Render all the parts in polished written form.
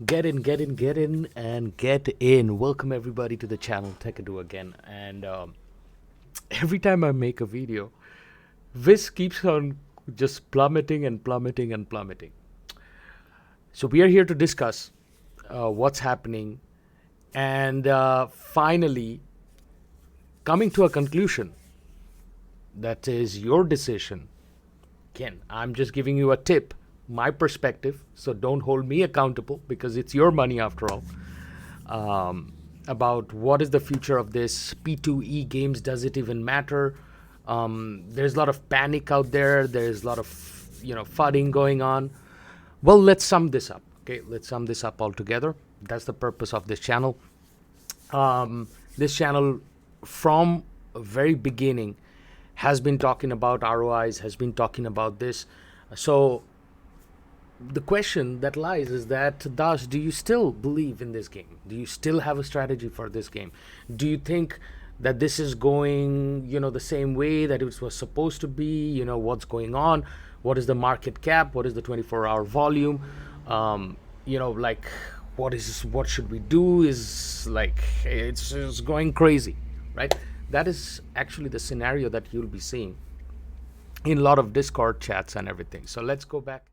Get in, get in, get in, and get in. Welcome everybody to the channel Techado again. And every time I make a video, this keeps on just plummeting and plummeting and plummeting. So we are here to discuss what's happening and finally coming to a conclusion. That is your decision. Again, I'm just giving you a tip, my perspective, so don't hold me accountable because it's your money after all. About what is the future of this P2E games, does it even matter? There's a lot of panic out there. There's a lot of, fudding going on. Well, let's sum this up. Okay, let's sum this up all together. That's the purpose of this channel. This channel, from the very beginning, has been talking about ROIs, has been talking about this. So the question that lies is that, thus, do you still believe in this game? Do you still have a strategy for this game? Do you think that this is going, the same way that it was supposed to be? What's going on? What is the market cap? What is the 24-hour volume? What should we do? It's going crazy, right? That is actually the scenario that you'll be seeing in a lot of Discord chats and everything. So let's go back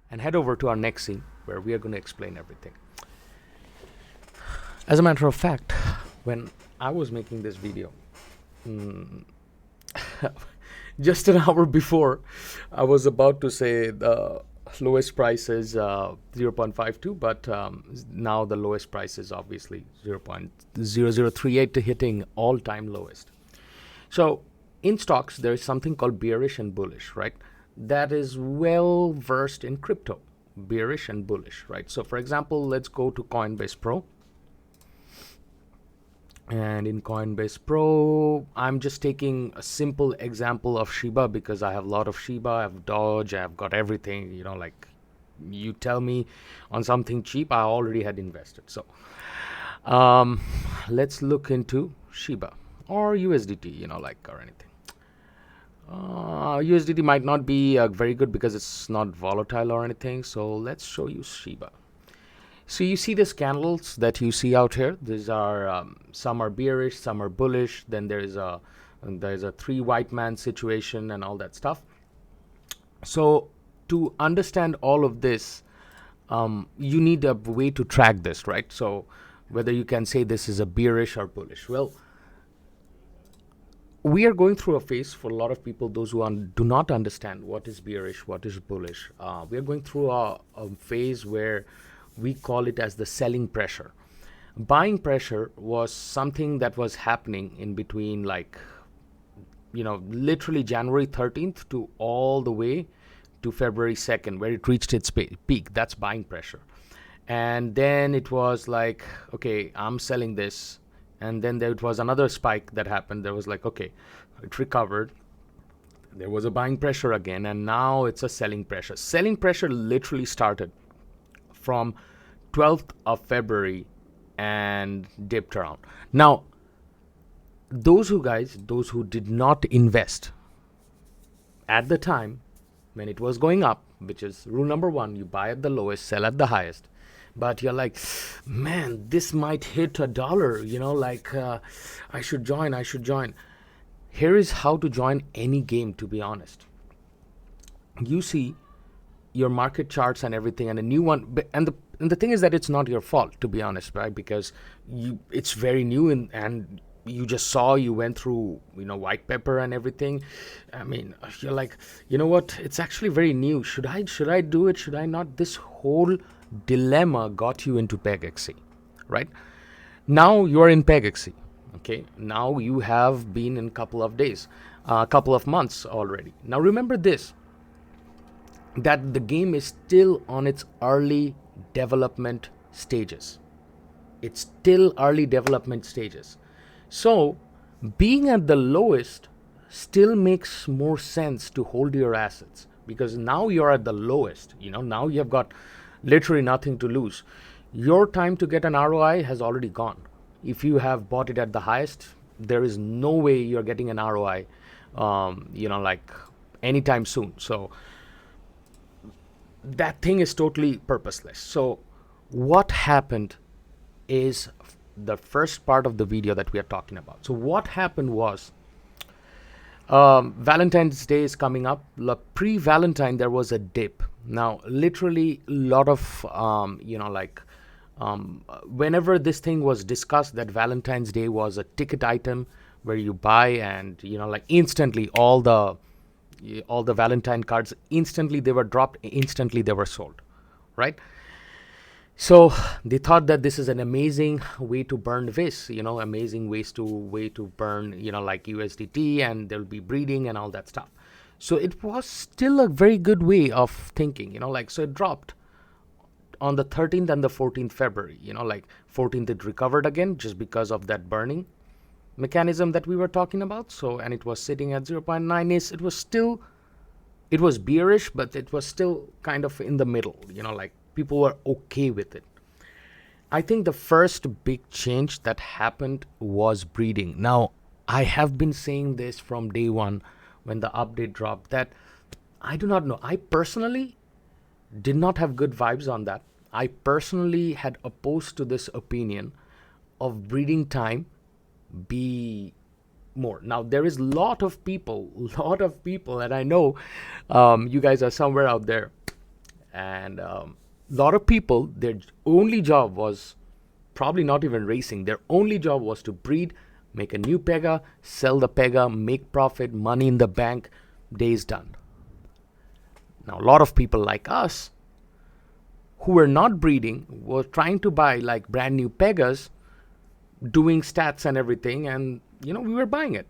and head over to our next scene where we are going to explain everything. As a matter of fact, when I was making this video, just an hour before, I was about to say the lowest price is 0.52, but now the lowest price is obviously 0.0038 to hitting all-time lowest. So in stocks, there is something called bearish and bullish, right? That is well versed in crypto, bearish and bullish, right? So for example, let's go to Coinbase Pro. And in Coinbase Pro, I'm just taking a simple example of Shiba because I have a lot of Shiba, I have Doge, I've got everything, you tell me on something cheap, I already had invested. So let's look into Shiba or USDT, or anything. USDT might not be very good because it's not volatile or anything. So let's show you Shiba. So you see these candles that you see out here. These are some are bearish, some are bullish. Then there's a three white man situation and all that stuff. So to understand all of this, you need a way to track this, right? So whether you can say this is a bearish or bullish. Well, we are going through a phase for a lot of people, those who do not understand what is bearish, what is bullish. We are going through a phase where we call it as the selling pressure. Buying pressure was something that was happening in between, literally January 13th to all the way to February 2nd, where it reached its peak. That's buying pressure. And then it was like, okay, I'm selling this. And then there was another spike that happened. There was okay, it recovered. There was a buying pressure again. And now it's a selling pressure. Selling pressure literally started from 12th of February and dipped around. Now, those who did not invest at the time when it was going up, which is rule number one, you buy at the lowest, sell at the highest. But you're like, man, this might hit $1, I should join. Here is how to join any game, to be honest. You see your market charts and everything, and a new one, and the thing is that it's not your fault, to be honest, right? Because it's very new, and you just you went through white paper and everything. I mean, you're like, you know what, it's actually very new. Should I do it? Should I not? This whole dilemma got you into Pegaxy, right? Now you are in Pegaxy. Okay, now you have been in a couple of days, a couple of months already. Now remember this, that the game is still on its early development stages. It's still early development stages. So being at the lowest still makes more sense to hold your assets, because now you're at the lowest. Now you have got literally nothing to lose. Your time to get an ROI has already gone. If you have bought it at the highest, there is no way you're getting an ROI anytime soon. So that thing is totally purposeless. So what happened is the first part of the video that we are talking about. So what happened was, Valentine's Day is coming up. Pre-Valentine, there was a dip. Now, literally, a lot of, whenever this thing was discussed, that Valentine's Day was a ticket item where you buy and, instantly all the Valentine cards, instantly they were dropped, instantly they were sold, right? So they thought that this is an amazing way to burn this, amazing way to burn, like USDT, and there'll be breeding and all that stuff. So it was still a very good way of thinking, so it dropped on the 13th and the 14th February, 14th it recovered again just because of that burning mechanism that we were talking about. So, and it was sitting at 0.9. It was bearish, but it was still kind of in the middle, people were okay with it. I think the first big change that happened was breeding. Now, I have been saying this from day one when the update dropped, that I do not know. I personally did not have good vibes on that. I personally had opposed to this opinion of breeding time be more. Now, there is a lot of people, and I know you guys are somewhere out there, and lot of people, their only job was probably not even racing. Their only job was to breed, make a new pega, sell the pega, make profit, money in the bank, day's done. Now, a lot of people like us who were not breeding were trying to buy like brand new pegas, doing stats and everything, and we were buying it.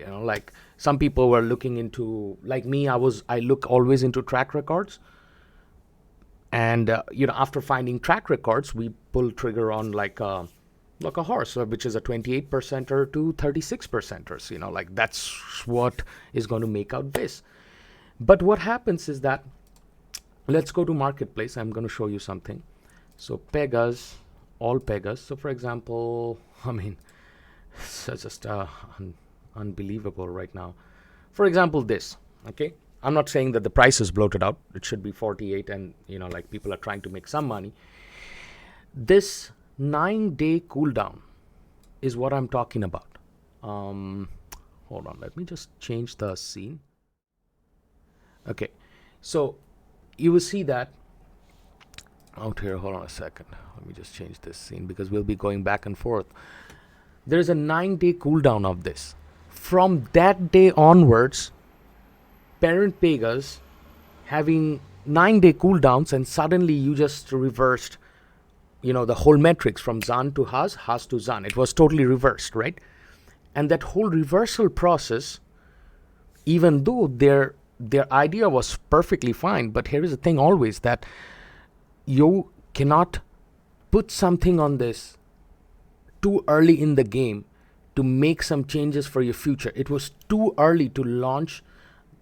Like some people were looking into, like me, I look always into track records. And after finding track records, we pull trigger on like a horse, which is a 28%er to 36%ers. Like that's what is going to make out this. But what happens is that, let's go to marketplace. I'm going to show you something. So pegas, all pegas. So for example, it's just unbelievable right now. For example, this, okay? I'm not saying that the price is bloated out. It should be 48 and, like people are trying to make some money. This 9-day cooldown is what I'm talking about. Hold on, let me just change the scene. Okay, so you will see that out here. Hold on a second. Let me just change this scene because we'll be going back and forth. There's a 9-day cooldown of this. From that day onwards, parent pegas having 9-day cooldowns, and suddenly you just reversed, the whole metrics from Zan to Has to Zan. It was totally reversed, right? And that whole reversal process, even though their idea was perfectly fine, but here is the thing always, that you cannot put something on this too early in the game to make some changes for your future. It was too early to launch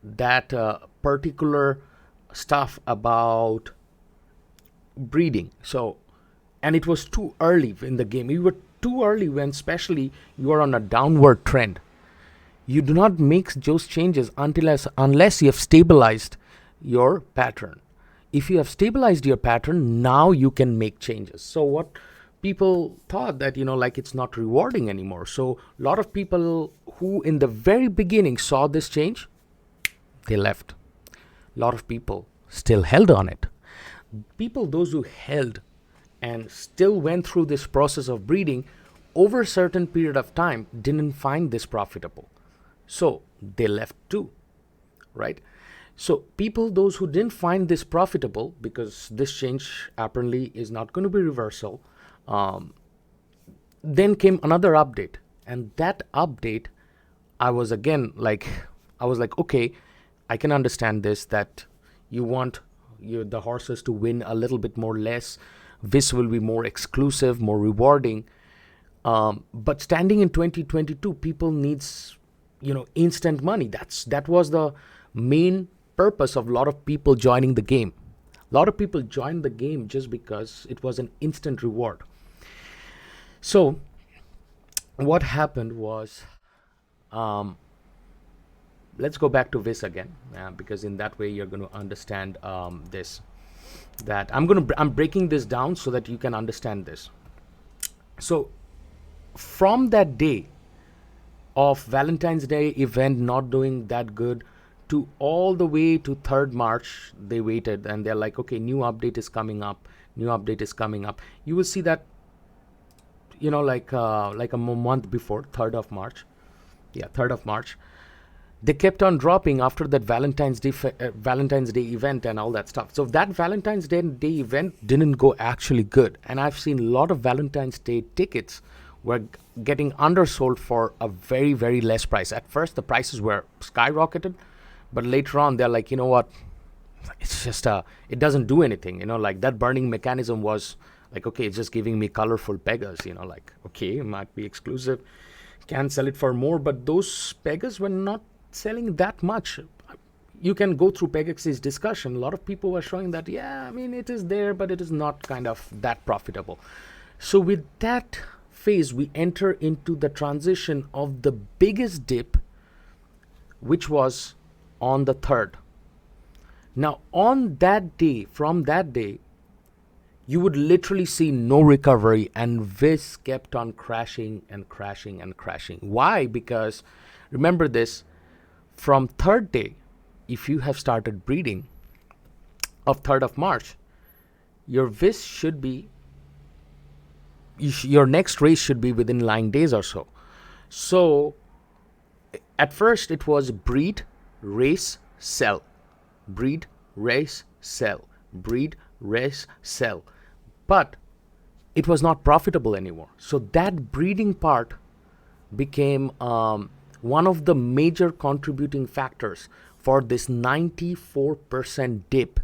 that particular stuff about breeding. So, and it was too early in the game. You were too early when, especially, you are on a downward trend. You do not make those changes unless you have stabilized your pattern. If you have stabilized your pattern, now you can make changes. So what people thought that, like it's not rewarding anymore. So a lot of people who in the very beginning saw this change, they left. A lot of people still held on it. Those who held and still went through this process of breeding over a certain period of time, didn't find this profitable. So they left too, right? So those who didn't find this profitable, because this change apparently is not going to be reversal, then came another update. And that update, I was like, okay, I can understand this, that you want the horses to win a little bit more less. This will be more exclusive, more rewarding. But standing in 2022, people needs, instant money. That was the main purpose of a lot of people joining the game. A lot of people joined the game just because it was an instant reward. So what happened was, let's go back to this again, because in that way you're going to understand this. that I'm breaking this down so that you can understand this. So from that day of Valentine's Day event not doing that good to all the way to 3rd March, they waited and they're like, okay, new update is coming up, new update is coming up. You will see that, you know, like a month before, 3rd of March. Yeah, 3rd of March. They kept on dropping after that Valentine's Day event and all that stuff. So that Valentine's Day event didn't go actually good. And I've seen a lot of Valentine's Day tickets were getting undersold for a very, very less price. At first, the prices were skyrocketed, but later on, they're like, you know what? It's just, it doesn't do anything. You know, like that burning mechanism was like, okay, it's just giving me colorful pegas, you know, like, okay, it might be exclusive, can sell it for more, but those pegas were not selling that much. You can go through Pegaxy's discussion. A lot of people were showing that, yeah, I mean, it is there, but it is not kind of that profitable. So with that phase, we enter into the transition of the biggest dip, which was on the 3rd. Now, on that day, from that day, you would literally see no recovery, and this kept on crashing and crashing and crashing. Why? Because remember this, from 3rd day, if you have started breeding of 3rd of March, your VIS should be, your next race should be within 9 days or so. So at first it was breed, race, sell, breed, race, sell, breed, race, sell. But it was not profitable anymore. So that breeding part became one of the major contributing factors for this 94% dip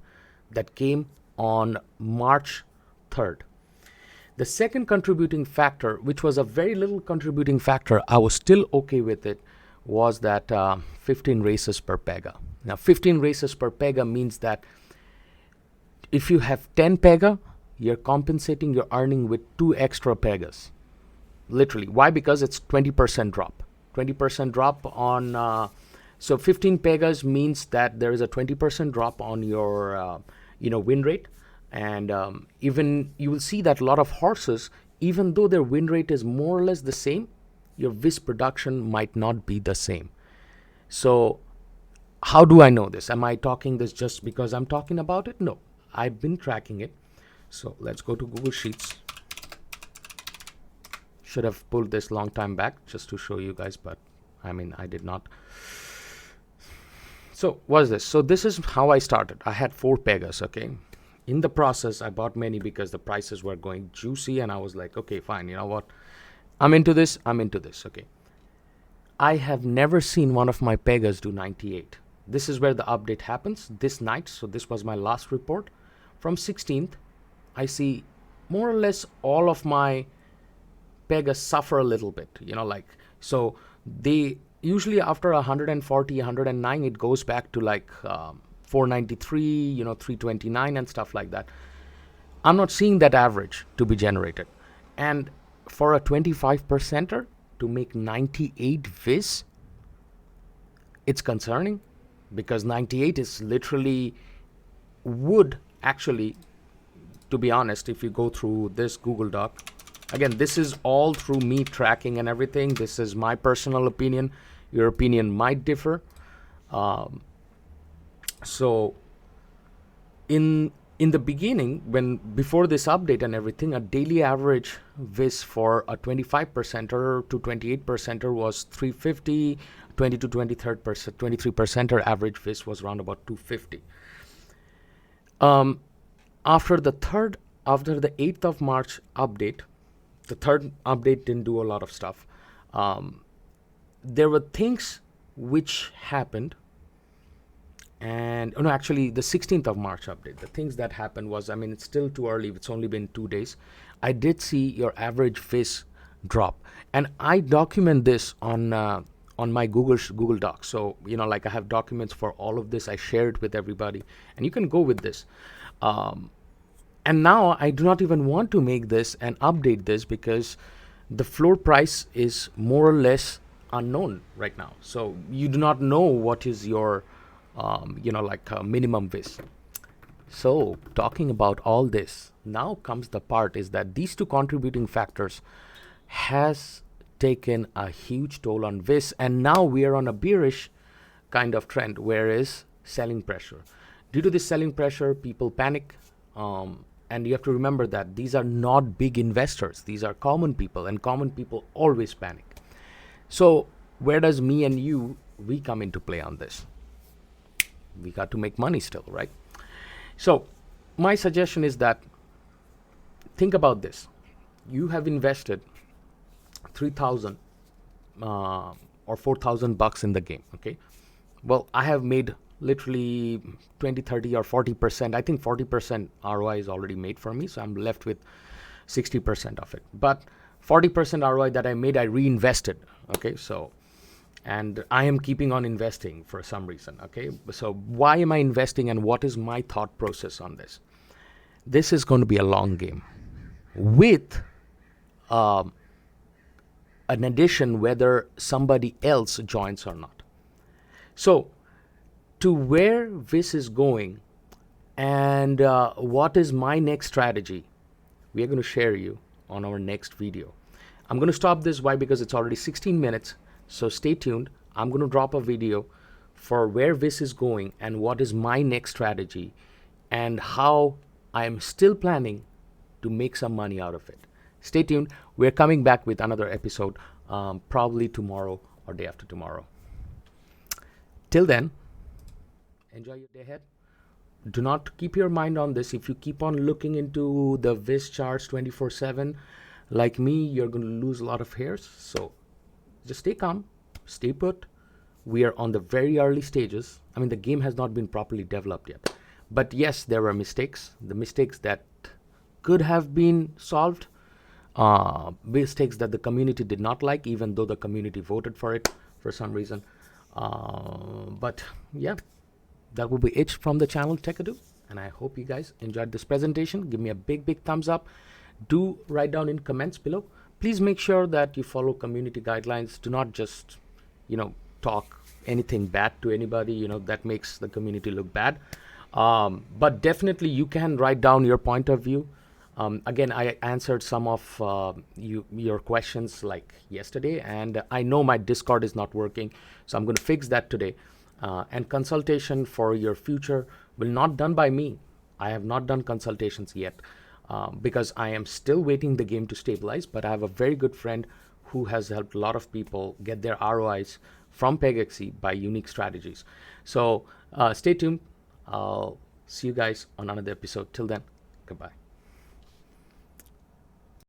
that came on March 3rd. The second contributing factor, which was a very little contributing factor, I was still okay with it, was that 15 races per pega. Now, 15 races per pega means that if you have 10 pega, you're compensating your earning with 2 extra pegas. Literally. Why? Because it's 20% drop. 20% drop on, so 15 pegas means that there is a 20% drop on your, win rate. And even you will see that a lot of horses, even though their win rate is more or less the same, your VIS production might not be the same. So how do I know this? Am I talking this just because I'm talking about it? No, I've been tracking it. So let's go to Google Sheets. Should have pulled this long time back just to show you guys, but I mean, I did not. So what is this? So this is how I started. I had 4 pegas, okay? In the process, I bought many because the prices were going juicy, and I was like, okay, fine, you know what? I'm into this, okay? I have never seen one of my pegas do 98. This is where the update happens, this night. So this was my last report. From 16th, I see more or less all of my pegas suffer a little bit, so they usually after 140, 109, it goes back to like 493, 329 and stuff like that. I'm not seeing that average to be generated. And for a 25%er to make 98 VIS, it's concerning, because 98 is literally, would actually, to be honest, if you go through this Google Doc, again, this is all through me tracking and everything. This is my personal opinion. Your opinion might differ. So in the beginning, before this update and everything, a daily average VIS for a 25%er to 28%er was 350, 20 to 23%er average VIS was around about 250. After the 8th of March update, the 3rd update didn't do a lot of stuff. There were things which happened, and actually the 16th of March update, the things that happened was, I mean, it's still too early, it's only been 2 days. I did see your average VIS drop, and I document this on my Google Docs. So I have documents for all of this. I share it with everybody, and you can go with this. And now I do not even want to make this and update this, because the floor price is more or less unknown right now. So you do not know what is your minimum VIS. So talking about all this, now comes the part is that these two contributing factors has taken a huge toll on this, and now we are on a bearish kind of trend, whereas selling pressure. Due to this selling pressure, people panic, and you have to remember that these are not big investors. These are common people, and common people always panic. So where does me and you, we come into play on this? We got to make money still, right? So my suggestion is that think about this. You have invested 3,000 or 4,000 bucks in the game, okay? Well, I have made literally 20, 30 or 40%. I think 40% ROI is already made for me, so I'm left with 60% of it. But 40% ROI that I made, I reinvested, okay? So, and I am keeping on investing for some reason, okay? So why am I investing, and what is my thought process on this? This is going to be a long game with an addition whether somebody else joins or not. So to where this is going and what is my next strategy, we are going to share you on our next video. I'm going to stop this. Why? Because it's already 16 minutes. So stay tuned. I'm going to drop a video for where this is going and what is my next strategy and how I am still planning to make some money out of it. Stay tuned. We're coming back with another episode probably tomorrow or day after tomorrow. Till then, enjoy your day ahead. Do not keep your mind on this. If you keep on looking into the VIS charts 24/7, like me, you're going to lose a lot of hairs. So just stay calm, stay put. We are on the very early stages. I mean, the game has not been properly developed yet. But yes, there were mistakes. The mistakes that could have been solved, mistakes that the community did not like, even though the community voted for it for some reason. But yeah, that will be it from the channel Techado, and I hope you guys enjoyed this presentation. Give me a big thumbs up. Do write down in comments below. Please make sure that you follow community guidelines. Do not just, talk anything bad to anybody, that makes the community look bad. But definitely you can write down your point of view. Again, I answered some of your questions like yesterday, and I know my Discord is not working, so I'm going to fix that today. And consultation for your future will not done by me. I have not done consultations yet because I am still waiting the game to stabilize, but I have a very good friend who has helped a lot of people get their ROIs from Pegaxy by unique strategies. So stay tuned. I'll see you guys on another episode. Till then, goodbye.